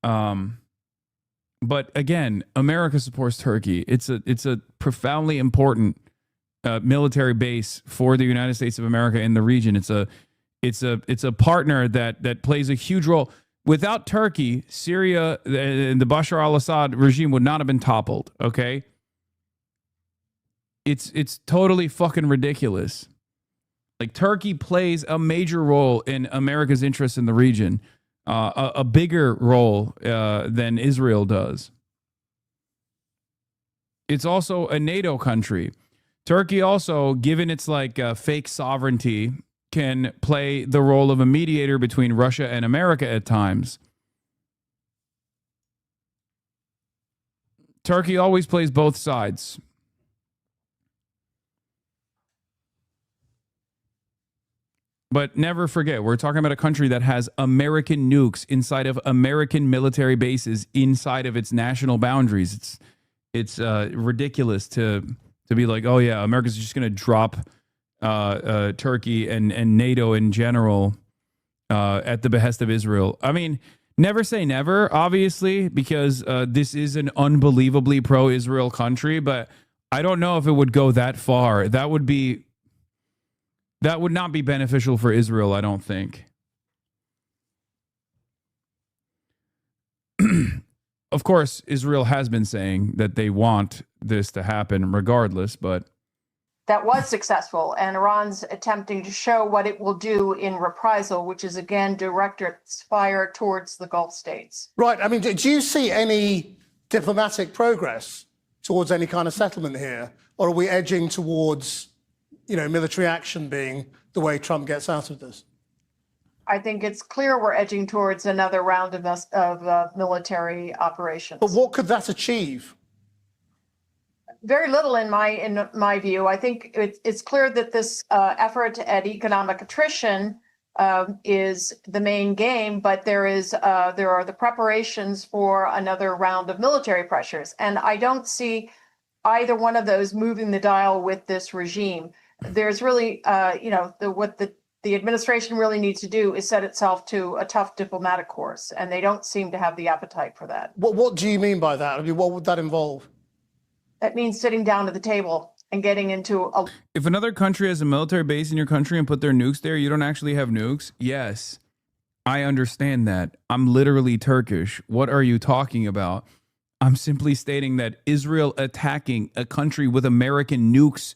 But again, America supports Turkey. It's a profoundly important military base for the United States of America in the region. It's a partner that plays a huge role. Without Turkey, Syria and the Bashar al-Assad regime would not have been toppled. Okay, it's totally fucking ridiculous. Like, Turkey plays a major role in America's interests in the region, a bigger role than Israel does. It's also a NATO country. Turkey also, given its fake sovereignty, can play the role of a mediator between Russia and America at times. Turkey always plays both sides. But never forget, we're talking about a country that has American nukes inside of American military bases inside of its national boundaries. It's ridiculous to be like, oh yeah, America's just going to drop Turkey and NATO in general at the behest of Israel. I mean, never say never, obviously, because this is an unbelievably pro-Israel country, but I don't know if it would go that far. That would not be beneficial for Israel, I don't think. Of course, Israel has been saying that they want this to happen regardless, but that was successful, and Iran's attempting to show what it will do in reprisal, which is again direct its fire towards the Gulf states. Right. I mean, do you see any diplomatic progress towards any kind of settlement here, or are we edging towards, military action being the way Trump gets out of this? I think it's clear we're edging towards another round of military operations. But what could that achieve? Very little in my view. I think it's clear that this effort at economic attrition is the main game, but there are the preparations for another round of military pressures, and I don't see either one of those moving the dial with this regime. There's really, what the administration really needs to do is set itself to a tough diplomatic course, and they don't seem to have the appetite for that. What do you mean by that? I mean, what would that involve? That means sitting down at the table and getting into a... If another country has a military base in your country and put their nukes there, you don't actually have nukes? Yes, I understand that. I'm literally Turkish. What are you talking about? I'm simply stating that Israel attacking a country with American nukes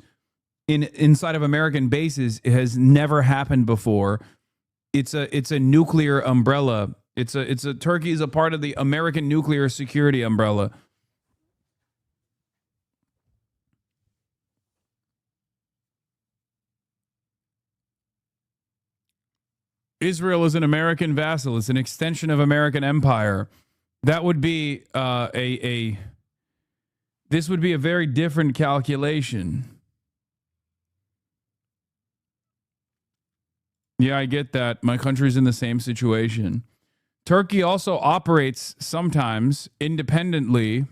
inside of American bases has never happened before. It's a nuclear umbrella. Turkey is a part of the American nuclear security umbrella. Israel is an American vassal. It's an extension of American empire. That would be this would be a very different calculation. Yeah, I get that. My country's in the same situation. Turkey also operates sometimes independently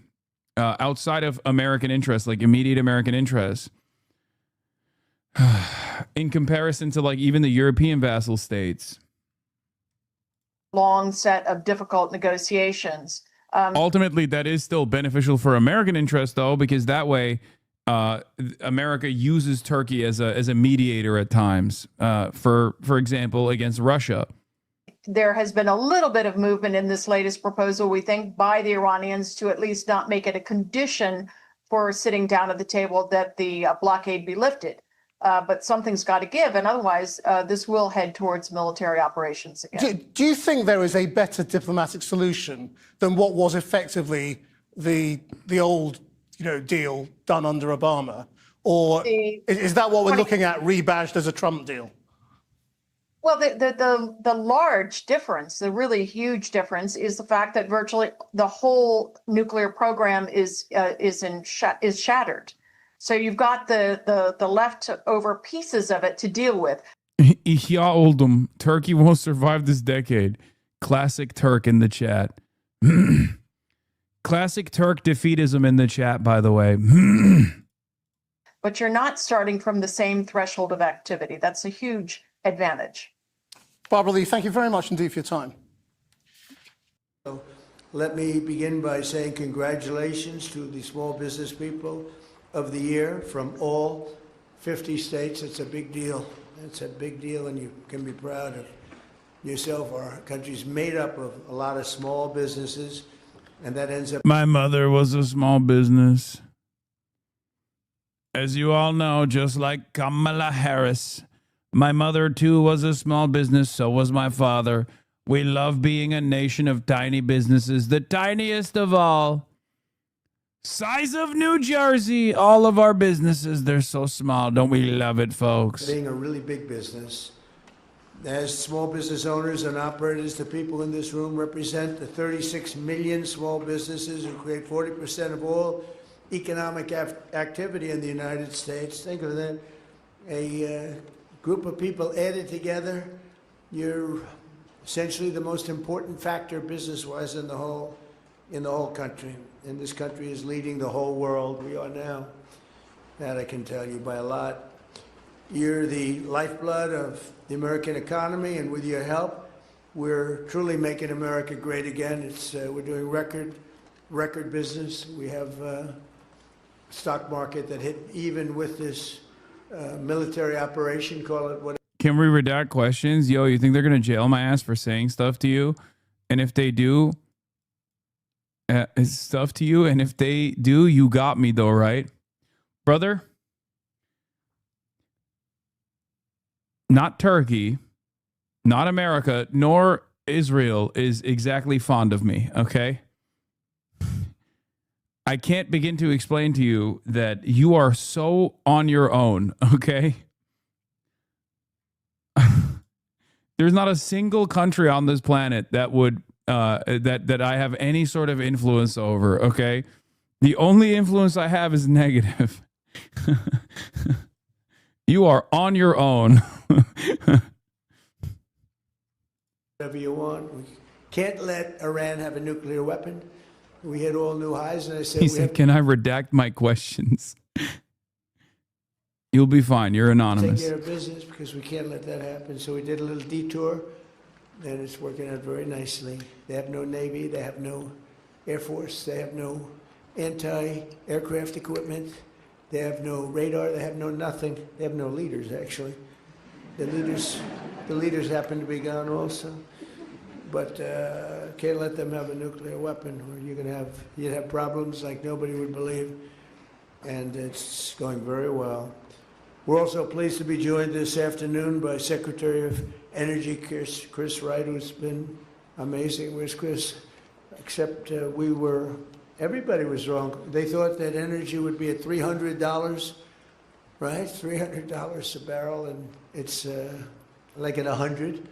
outside of American interests, like immediate American interests. In comparison to even the European vassal states. Long set of difficult negotiations. Ultimately, that is still beneficial for American interests, though, because that way America uses Turkey as a mediator at times, for example, against Russia. There has been a little bit of movement in this latest proposal, we think, by the Iranians to at least not make it a condition for sitting down at the table that the blockade be lifted. But something's got to give, and otherwise this will head towards military operations again. Do you think there is a better diplomatic solution than what was effectively the old deal done under Obama? Or is that what we're looking at rebadged as a Trump deal? Well, the large difference, the really huge difference, is the fact that virtually the whole nuclear program is shattered. So you've got the leftover pieces of it to deal with. Ihya oldum. Turkey won't survive this decade. Classic Turk in the chat. Classic Turk defeatism in the chat, by the way. But you're not starting from the same threshold of activity. That's a huge advantage. Barbara Lee, thank you very much indeed for your time. Let me begin by saying congratulations to the Small Business People of the Year from all 50 states. It's a big deal. It's a big deal, and you can be proud of yourself. Our country's made up of a lot of small businesses, and that ends up... My mother was a small business. As you all know, just like Kamala Harris, my mother too was a small business, so was my father. We love being a nation of tiny businesses, the tiniest of all. Size of New Jersey, all of our businesses, they're so small. Don't we love it, folks? Being a really big business. As small business owners and operators, the people in this room represent the 36 million small businesses who create 40% of all economic activity in the United States. Think of that. A group of people added together. You're essentially the most important factor business-wise in the whole country. And this country is leading the whole world. We are now. That I can tell you by a lot. You're the lifeblood of the American economy, and with your help, we're truly making America great again. We're doing record business. We have a stock market that hit even with this military operation, call it whatever. Can we redact questions? Yo, you think they're going to jail my ass for saying stuff to you? And if they do, you got me though, right? Brother, not Turkey, not America, nor Israel is exactly fond of me, okay? I can't begin to explain to you that you are so on your own, okay? There's not a single country on this planet that would that I have any sort of influence over, okay? The only influence I have is negative. You are on your own. Whatever you want. We can't let Iran have a nuclear weapon. We hit all new highs, and I said... He said, can I redact my questions? You'll be fine. You're anonymous. Take care of business because we can't let that happen. So we did a little detour, and it's working out very nicely. They have no Navy. They have no Air Force. They have no anti-aircraft equipment. They have no radar. They have no nothing. They have no leaders, actually. The leaders happen to be gone also. But can't let them have a nuclear weapon, or you'd have problems like nobody would believe. And it's going very well. We're also pleased to be joined this afternoon by Secretary of Energy Chris Wright, who's been amazing. Where's Chris? Except everybody was wrong. They thought that energy would be at $300, right? $300 a barrel, and it's like at 100.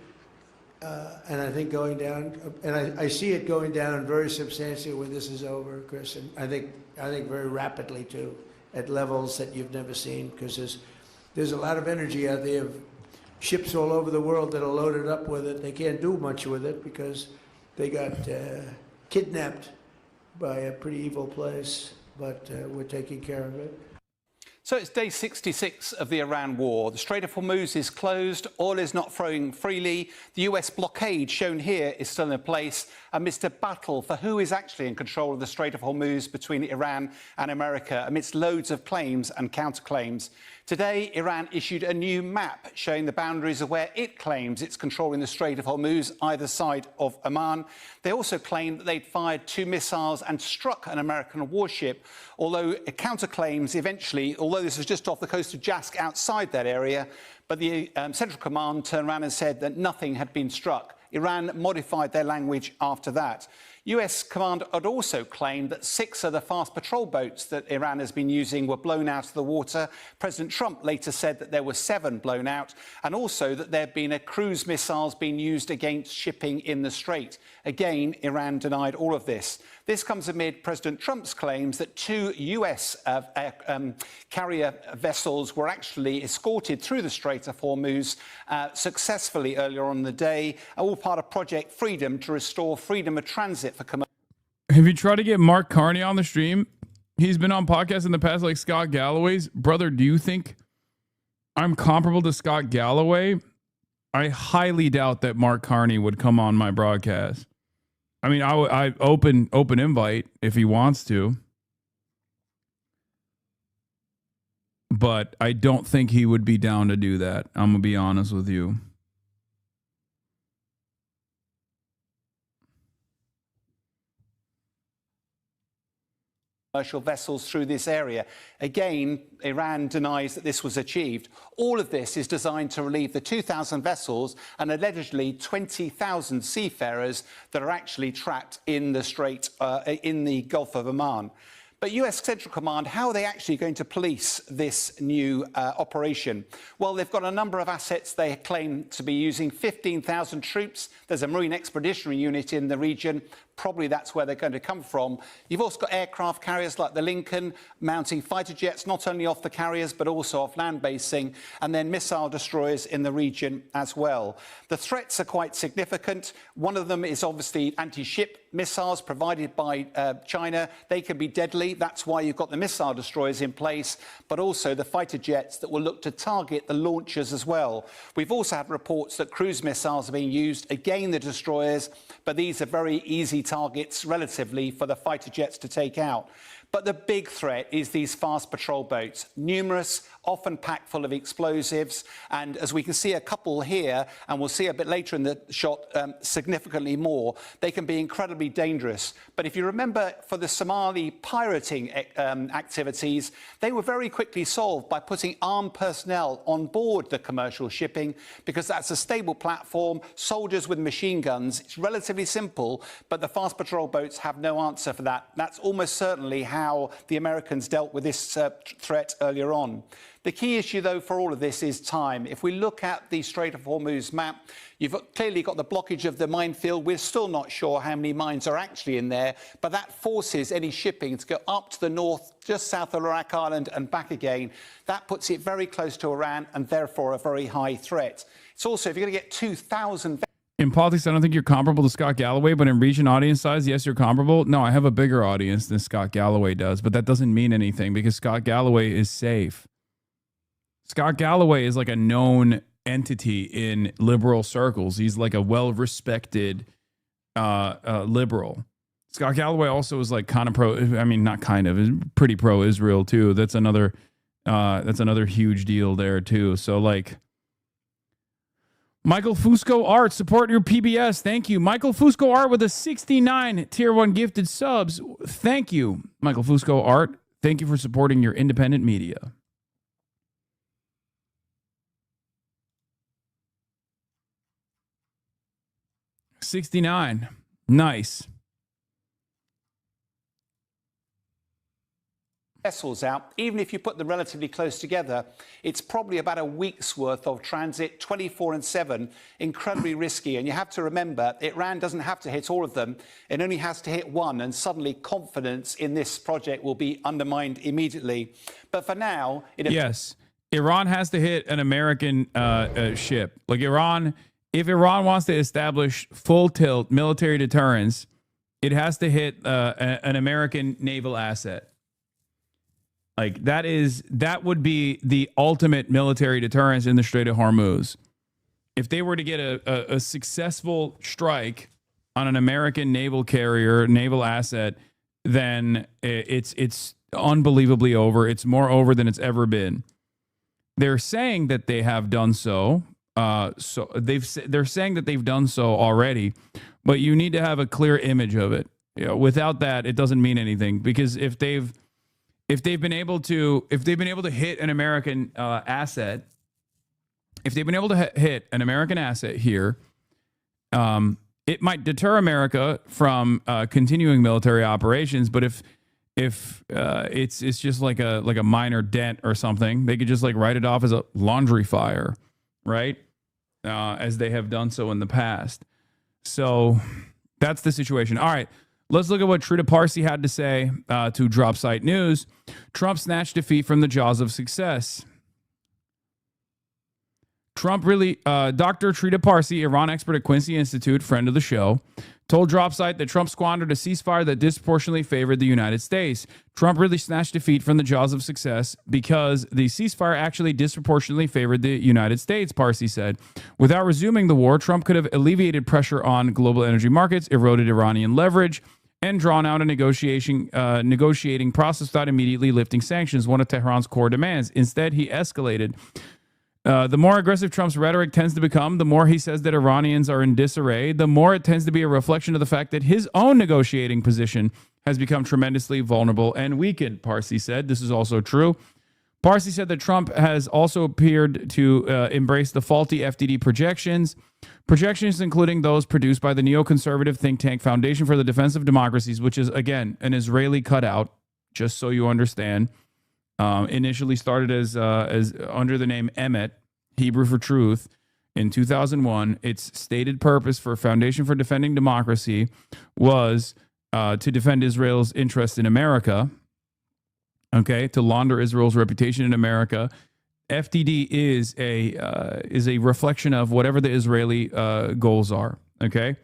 And I think going down, and I see it going down very substantially when this is over, Chris. And I think very rapidly too, at levels that you've never seen, because there's a lot of energy out there. Ships all over the world that are loaded up with it. They can't do much with it because they got kidnapped by a pretty evil place. But we're taking care of it. So it's day 66 of the Iran war. The Strait of Hormuz is closed. Oil is not flowing freely. The US blockade shown here is still in place amidst a battle for who is actually in control of the Strait of Hormuz between Iran and America, amidst loads of claims and counterclaims. Today, Iran issued a new map showing the boundaries of where it claims it's controlling the Strait of Hormuz, either side of Oman. They also claimed that they'd fired 2 missiles and struck an American warship, although counterclaims eventually, although this was just off the coast of Jask outside that area, but the Central Command turned around and said that nothing had been struck. Iran modified their language after that. US command had also claimed that 6 of the fast patrol boats that Iran has been using were blown out of the water. President Trump later said that there were 7 blown out, and also that there had been cruise missiles being used against shipping in the Strait. Again, Iran denied all of this. This comes amid President Trump's claims that 2 US carrier vessels were actually escorted through the Strait of Hormuz successfully earlier on in the day, all part of Project Freedom to restore freedom of transit for commercial. Have you tried to get Mark Carney on the stream? He's been on podcasts in the past like Scott Galloway's. Brother, do you think I'm comparable to Scott Galloway? I highly doubt that Mark Carney would come on my broadcast. I mean, I open invite if he wants to, but I don't think he would be down to do that. I'm gonna be honest with you. Commercial vessels through this area. Again, Iran denies that this was achieved. All of this is designed to relieve the 2,000 vessels and allegedly 20,000 seafarers that are actually trapped in the Strait, in the Gulf of Oman. But US Central Command, how are they actually going to police this new operation? Well, they've got a number of assets they claim to be using, 15,000 troops. There's a Marine Expeditionary Unit in the region. Probably that's where they're going to come from. You've also got aircraft carriers like the Lincoln mounting fighter jets, not only off the carriers, but also off land basing, and then missile destroyers in the region as well. The threats are quite significant. One of them is obviously anti-ship missiles provided by China. They can be deadly. That's why you've got the missile destroyers in place, but also the fighter jets that will look to target the launchers as well. We've also had reports that cruise missiles are being used, again the destroyers, but these are very easy targets relatively for the fighter jets to take out. But the big threat is these fast patrol boats, numerous, often packed full of explosives. And as we can see a couple here, and we'll see a bit later in the shot, significantly more, they can be incredibly dangerous. But if you remember, for the Somali pirating activities, they were very quickly solved by putting armed personnel on board the commercial shipping, because that's a stable platform, soldiers with machine guns. It's relatively simple, but the fast patrol boats have no answer for that. That's almost certainly how the Americans dealt with this threat earlier on. The key issue, though, for all of this is time. If we look at the Strait of Hormuz map, you've clearly got the blockage of the minefield. We're still not sure how many mines are actually in there, but that forces any shipping to go up to the north, just south of Iraq Island and back again. That puts it very close to Iran and therefore a very high threat. It's also, if you're going to get 2,000... In politics, I don't think you're comparable to Scott Galloway, but in region audience size, yes, you're comparable. No, I have a bigger audience than Scott Galloway does, but that doesn't mean anything because Scott Galloway is safe. Scott Galloway is like a known entity in liberal circles. He's like a well-respected liberal. Scott Galloway also is like kind of pro, I mean, not kind of, is pretty pro-Israel too. That's another huge deal there too. So like, Michael Fusco Art, support your PBS. Thank you. Michael Fusco Art with a 69 tier 1 gifted subs. Thank you, Michael Fusco Art. Thank you for supporting your independent media. $69. Nice. Vessels out, even if you put them relatively close together, it's probably about a week's worth of transit, 24/7, incredibly risky. And you have to remember, Iran doesn't have to hit all of them. It only has to hit one, and suddenly confidence in this project will be undermined immediately. But for now... Yes, Iran has to hit an American ship. Like Iran, if Iran wants to establish full tilt military deterrence, it has to hit an American naval asset. Like that would be the ultimate military deterrence in the Strait of Hormuz. If they were to get a successful strike on an American naval carrier, naval asset, then it's unbelievably over. It's more over than it's ever been. They're saying that they have done so. They're saying that they've done so already, but you need to have a clear image of it. You know, without that, it doesn't mean anything, because if they've been able to hit an American asset, if they've been able to hit an American asset here, it might deter America from continuing military operations. But if it's just like a minor dent or something, they could just like write it off as a laundry fire, right? As they have done so in the past. So that's the situation. All right. Let's look at what Trita Parsi had to say to Drop Site News. Trump snatched defeat from the jaws of success. Trump really, Dr. Trita Parsi, Iran expert at Quincy Institute, friend of the show, told Dropsite that Trump squandered a ceasefire that disproportionately favored the United States. Trump really snatched defeat from the jaws of success because the ceasefire actually disproportionately favored the United States, Parsi said. Without resuming the war, Trump could have alleviated pressure on global energy markets, eroded Iranian leverage, and drawn out a negotiating process without immediately lifting sanctions, one of Tehran's core demands. Instead, he escalated. The more aggressive Trump's rhetoric tends to become, the more he says that Iranians are in disarray, the more it tends to be a reflection of the fact that his own negotiating position has become tremendously vulnerable and weakened, Parsi said. This is also true. Parsi said that Trump has also appeared to embrace the faulty FDD projections including those produced by the neoconservative think tank Foundation for the Defense of Democracies, which is, again, an Israeli cutout, just so you understand. Initially started as under the name Emet, Hebrew for Truth, in 2001. Its stated purpose for Foundation for Defending Democracy was to defend Israel's interest in America, okay, to launder Israel's reputation in America. FDD is a reflection of whatever the Israeli goals are, okay?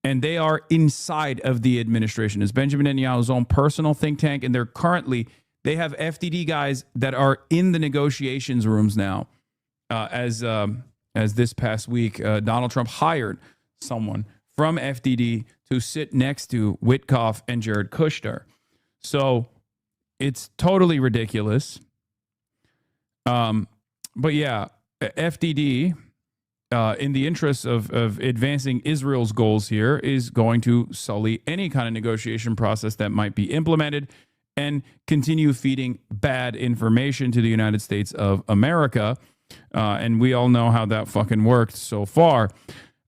And they are inside of the administration. It's Benjamin Netanyahu's own personal think tank, and they have FDD guys that are in the negotiations rooms now. As this past week, Donald Trump hired someone from FDD to sit next to Witkoff and Jared Kushner. So it's totally ridiculous. But yeah, FDD, in the interest of advancing Israel's goals here, is going to sully any kind of negotiation process that might be implemented and continue feeding bad information to the United States of America. And we all know how that fucking worked so far.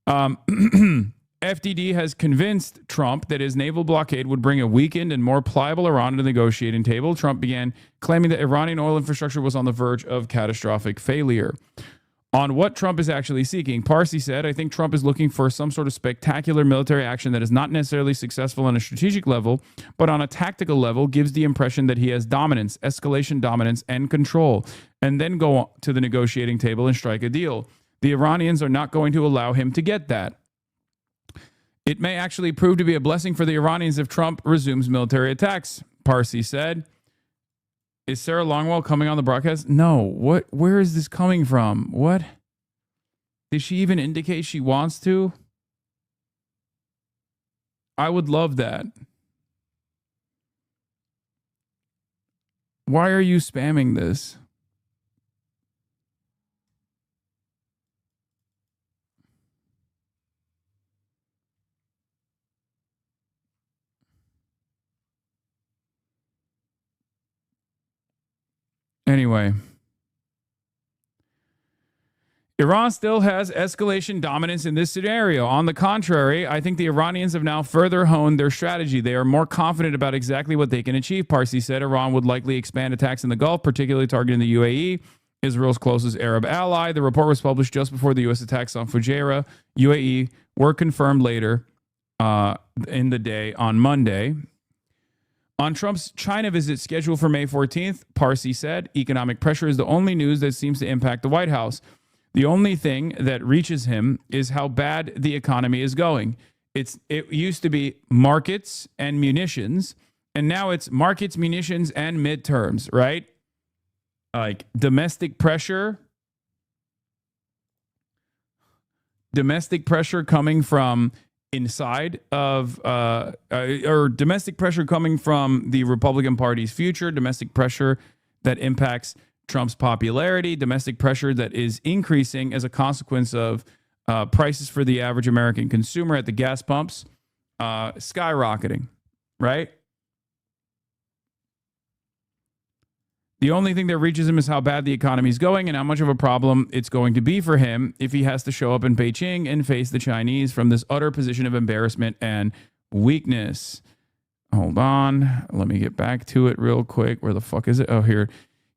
FDD has convinced Trump that his naval blockade would bring a weakened and more pliable Iran to the negotiating table. Trump began claiming that Iranian oil infrastructure was on the verge of catastrophic failure. On what Trump is actually seeking, Parsi said, I think Trump is looking for some sort of spectacular military action that is not necessarily successful on a strategic level, but on a tactical level gives the impression that he has dominance, escalation dominance, and control, and then go to the negotiating table and strike a deal. The Iranians are not going to allow him to get that. It may actually prove to be a blessing for the Iranians if Trump resumes military attacks, Parsi said. Is Sarah Longwell coming on the broadcast? No. What? Where is this coming from? What? Did she even indicate she wants to? I would love that. Why are you spamming this? Anyway, Iran still has escalation dominance in this scenario. On the contrary, I think the Iranians have now further honed their strategy. They are more confident about exactly what they can achieve, Parsi said. Iran would likely expand attacks in the Gulf, particularly targeting the UAE, Israel's closest Arab ally. The report was published just before the U.S. attacks on Fujairah, UAE, were confirmed later in the day on Monday. On Trump's China visit scheduled for May 14th, Parsi said, economic pressure is the only news that seems to impact the White House. The only thing that reaches him is how bad the economy is going. It used to be markets and munitions, and now it's markets, munitions, and midterms, right? Like domestic pressure coming from inside of, or domestic pressure coming from the Republican Party's future, domestic pressure that impacts Trump's popularity, domestic pressure that is increasing as a consequence of prices for the average American consumer at the gas pumps skyrocketing, right? The only thing that reaches him is how bad the economy is going and how much of a problem it's going to be for him if he has to show up in Beijing and face the Chinese from this utter position of embarrassment and weakness. Hold on. Let me get back to it real quick. Where the fuck is it? Oh, here.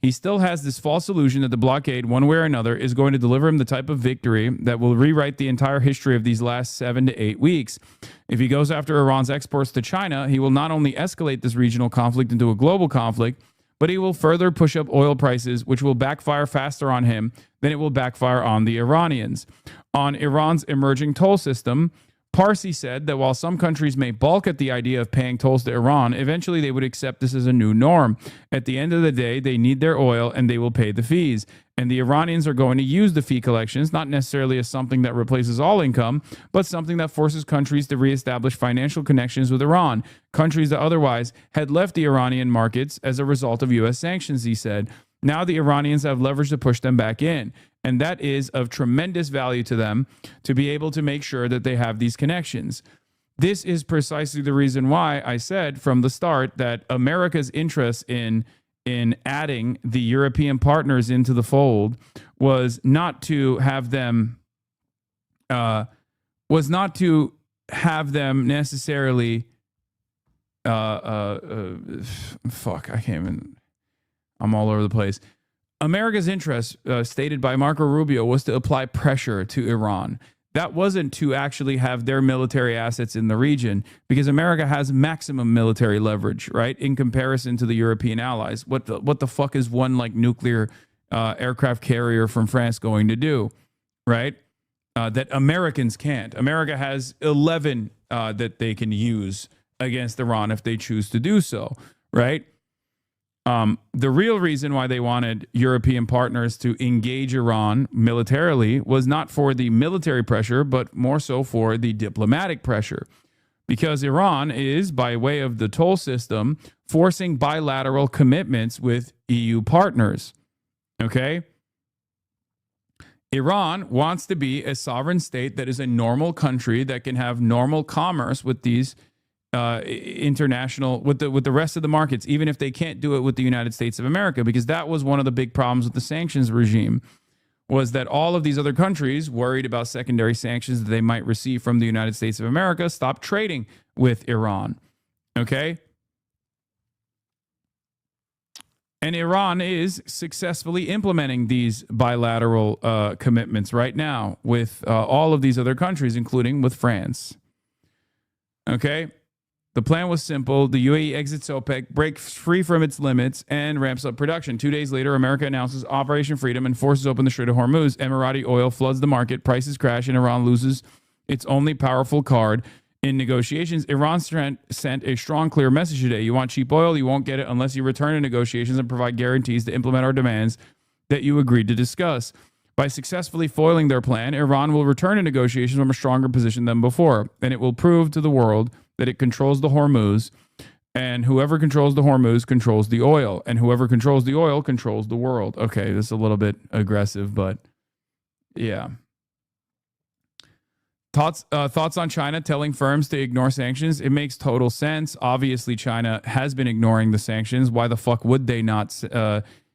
He still has this false illusion that the blockade, one way or another, is going to deliver him the type of victory that will rewrite the entire history of these last 7 to 8 weeks. If he goes after Iran's exports to China, he will not only escalate this regional conflict into a global conflict, but he will further push up oil prices, which will backfire faster on him than it will backfire on the Iranians. On Iran's emerging toll system, Parsi said that while some countries may balk at the idea of paying tolls to Iran, eventually they would accept this as a new norm. At the end of the day, they need their oil and they will pay the fees. And the Iranians are going to use the fee collections, not necessarily as something that replaces all income, but something that forces countries to reestablish financial connections with Iran, countries that otherwise had left the Iranian markets as a result of U.S. sanctions, he said. Now the Iranians have leverage to push them back in. And that is of tremendous value to them to be able to make sure that they have these connections. This is precisely the reason why I said from the start that America's interest in adding the European partners into the fold was not to have them necessarily fuck, I can't even, I'm all over the place. America's interest, stated by Marco Rubio, was to apply pressure to Iran. That wasn't to actually have their military assets in the region, because America has maximum military leverage, right, in comparison to the European allies. What the fuck is one like nuclear aircraft carrier from France going to do, right? That Americans can't. America has 11 that they can use against Iran if they choose to do so, right? The real reason why they wanted European partners to engage Iran militarily was not for the military pressure, but more so for the diplomatic pressure. Because Iran is, by way of the toll system, forcing bilateral commitments with EU partners. Okay? Iran wants to be a sovereign state that is a normal country that can have normal commerce with these international, with the rest of the markets, even if they can't do it with the United States of America, because that was one of the big problems with the sanctions regime, was that all of these other countries, worried about secondary sanctions that they might receive from the United States of America, stopped trading with Iran. Okay? And Iran is successfully implementing these bilateral commitments right now with all of these other countries, including with France. Okay? The plan was simple. The UAE exits OPEC, breaks free from its limits, and ramps up production. 2 days later, America announces Operation Freedom and forces open the Strait of Hormuz. Emirati oil floods the market, prices crash, and Iran loses its only powerful card in negotiations. Iran sent a strong, clear message today. You want cheap oil? You won't get it unless you return to negotiations and provide guarantees to implement our demands that you agreed to discuss. By successfully foiling their plan, Iran will return to negotiations from a stronger position than before, and it will prove to the world that it controls the Hormuz, and whoever controls the Hormuz controls the oil, and whoever controls the oil controls the world. Okay, this is a little bit aggressive, but yeah. Thoughts on China telling firms to ignore sanctions? It makes total sense. Obviously, China has been ignoring the sanctions. Why the fuck would they not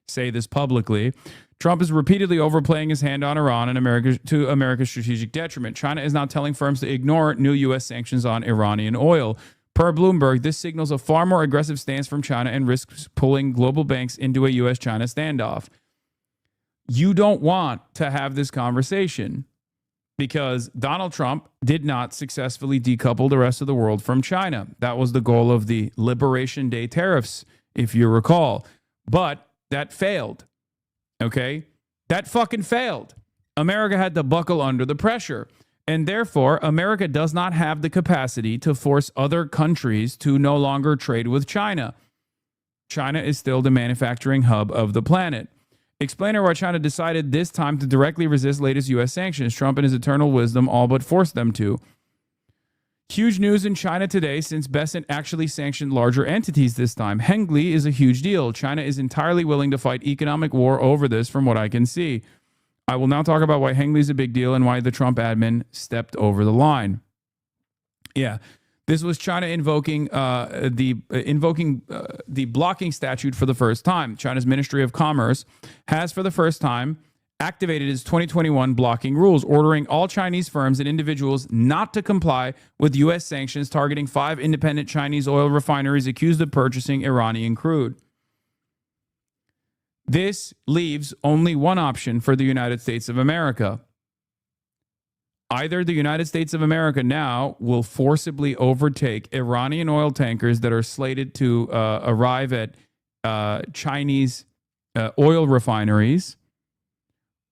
say this publicly? Trump is repeatedly overplaying his hand on Iran and America's strategic detriment. China is now telling firms to ignore new U.S. sanctions on Iranian oil. Per Bloomberg, this signals a far more aggressive stance from China and risks pulling global banks into a U.S.-China standoff. You don't want to have this conversation because Donald Trump did not successfully decouple the rest of the world from China. That was the goal of the Liberation Day tariffs, if you recall. But that failed. Okay? That fucking failed. America had to buckle under the pressure. And therefore, America does not have the capacity to force other countries to no longer trade with China. China is still the manufacturing hub of the planet. Explainer why China decided this time to directly resist latest U.S. sanctions. Trump in his eternal wisdom all but forced them to. Huge news in China today since Besant actually sanctioned larger entities this time. Hengli is a huge deal. China is entirely willing to fight economic war over this from what I can see. I will now talk about why Hengli is a big deal and why the Trump admin stepped over the line. Yeah, this was China invoking the blocking statute for the first time. China's Ministry of Commerce has for the first time activated its 2021 blocking rules, ordering all Chinese firms and individuals not to comply with U.S. sanctions targeting 5 independent Chinese oil refineries accused of purchasing Iranian crude. This leaves only one option for the United States of America. Either the United States of America now will forcibly overtake Iranian oil tankers that are slated to arrive at Chinese oil refineries,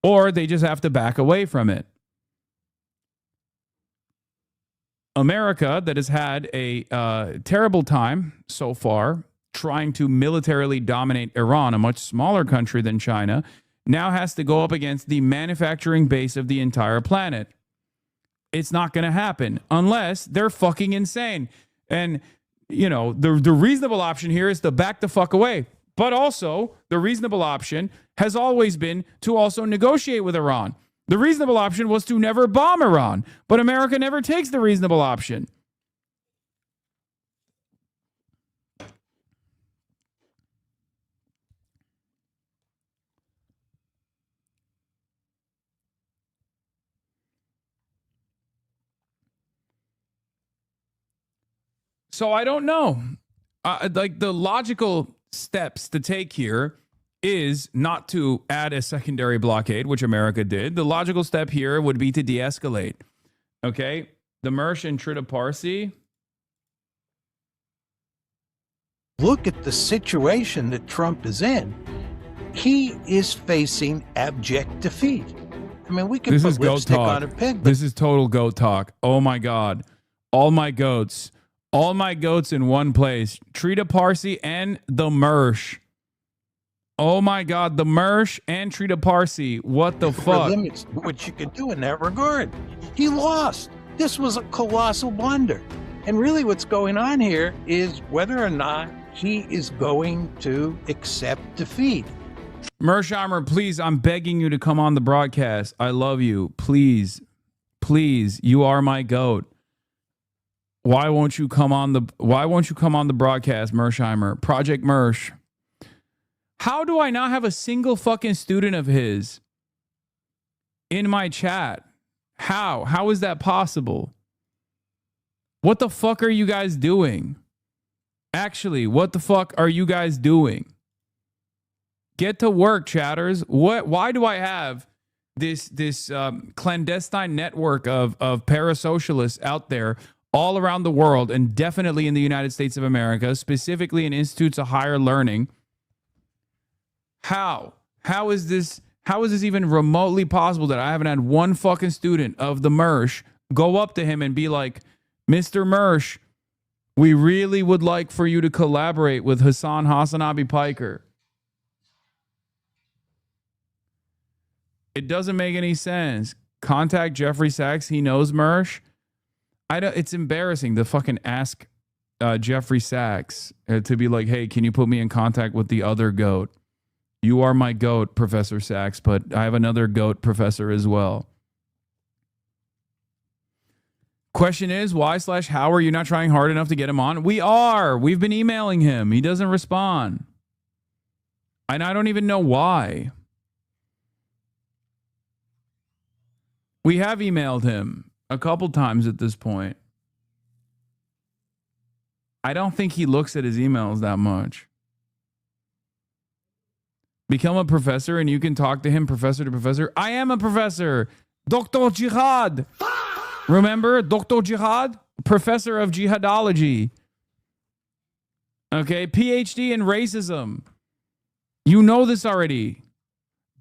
or they just have to back away from it. America, that has had a terrible time so far trying to militarily dominate Iran, a much smaller country than China, now has to go up against the manufacturing base of the entire planet. It's not going to happen unless they're fucking insane. And, you know, the reasonable option here is to back the fuck away. But also, the reasonable option has always been to also negotiate with Iran. The reasonable option was to never bomb Iran. But America never takes the reasonable option. So I don't know. Like the logical steps to take here is not to add a secondary blockade, which America did. The logical step here would be to de-escalate. Okay? The Mersh and Trita Parsi. Look at the situation that Trump is in. He is facing abject defeat. I mean, we can This put is goat lipstick talk. on a pig, but This is total goat talk. Oh my God. All my goats. All my goats in one place. Trita Parsi and the Mersh. Oh my God. The Mersh and Trita Parsi. What the there are fuck? limits to what you could do in that regard. He lost. This was a colossal blunder. And really what's going on here is whether or not he is going to accept defeat. Mersheimer, please, I'm begging you to come on the broadcast. I love you. Please, please, you are my goat. Why won't you come on the broadcast, Mersheimer? Project Mersh. How do I not have a single fucking student of his in my chat? How? How is that possible? What the fuck are you guys doing? Actually, what the fuck are you guys doing? Get to work, chatters. Why do I have this clandestine network of parasocialists out there all around the world, and definitely in the United States of America, specifically in institutes of higher learning? How is this even remotely possible that I haven't had one fucking student of the Mersh go up to him and be like, Mr. Mersh, we really would like for you to collaborate with Hasanabi Piker. It doesn't make any sense. Contact Jeffrey Sachs. He knows Mersh. It's embarrassing to fucking ask Jeffrey Sachs to be like, hey, can you put me in contact with the other goat? You are my goat, Professor Sachs, but I have another goat professor as well. Question is, why/how are you not trying hard enough to get him on? We are. We've been emailing him. He doesn't respond. And I don't even know why. We have emailed him a couple times at this point. I don't think he looks at his emails that much. Become a professor and you can talk to him professor to professor. I am a professor. Dr. Jihad. Remember Dr. Jihad? Professor of jihadology. Okay, PhD in racism. You know this already.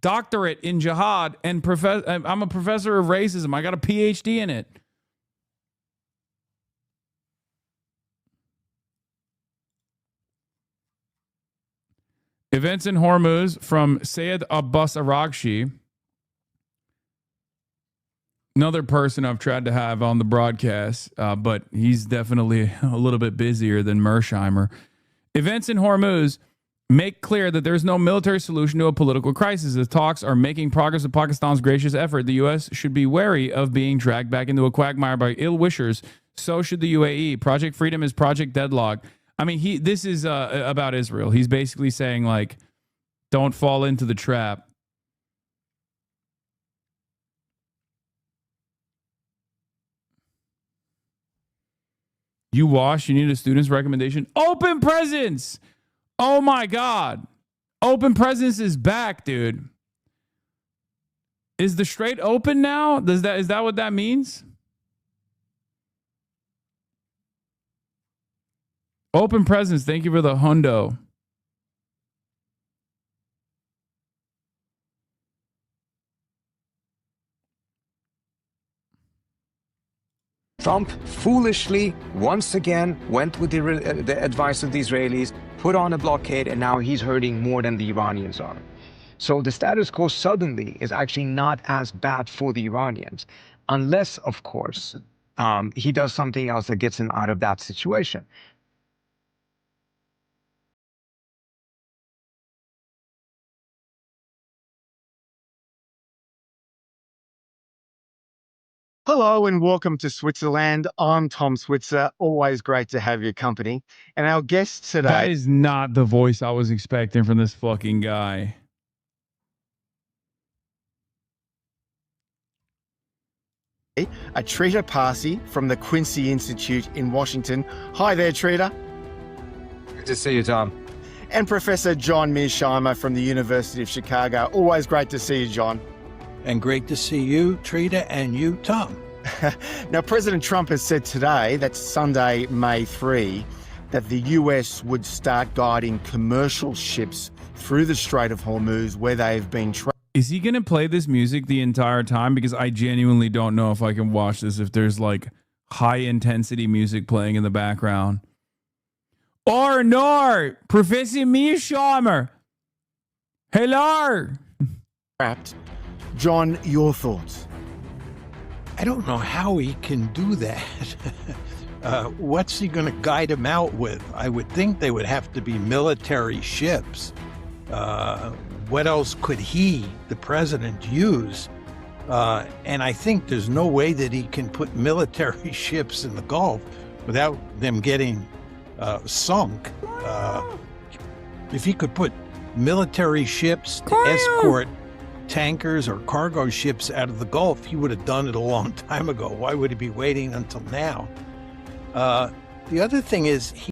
Doctorate in jihad and I'm a professor of racism. I got a PhD in it. Events in Hormuz from Sayed Abbas Aragshi. Another person I've tried to have on the broadcast, but he's definitely a little bit busier than Mersheimer. Events in Hormuz make clear that there's no military solution to a political crisis. The talks are making progress with Pakistan's gracious effort. The U.S. should be wary of being dragged back into a quagmire by ill-wishers. So should the UAE. Project Freedom is Project Deadlock. I mean, this is about Israel. He's basically saying, like, don't fall into the trap. You need a student's recommendation. Open Presence! Oh my God. Open Presence is back, dude. Is the Strait open now? Is that what that means? Open Presence, thank you for the hundo. Trump foolishly, once again, went with the advice of the Israelis, put on a blockade, and now he's hurting more than the Iranians are. So the status quo suddenly is actually not as bad for the Iranians, unless, of course, he does something else that gets him out of that situation. Hello and welcome to Switzerland. I'm Tom Switzer. Always great to have your company. And our guest That today, is not the voice I was expecting from this fucking guy. a Trita Parsi from the Quincy Institute in Washington. Hi there, Trita. Good to see you, Tom. And Professor John Mearsheimer from the University of Chicago. Always great to see you, John. And great to see you, Trita, and you, Tom. Now, President Trump has said today, that's Sunday, May 3, that the US would start guiding commercial ships through the Strait of Hormuz where they've been Is he going to play this music the entire time? Because I genuinely don't know if I can watch this if there's like high intensity music playing in the background. Or no, Professor Mearsheimer. Hello. trapped. John, your thoughts? I don't know how he can do that. What's he going to guide him out with? I would think they would have to be military ships. What else could he, the president, use? And I think there's no way that he can put military ships in the Gulf without them getting sunk. If he could put military ships to escort tankers or cargo ships out of the Gulf, he would have done it a long time ago. Why would he be waiting until now? The other thing is,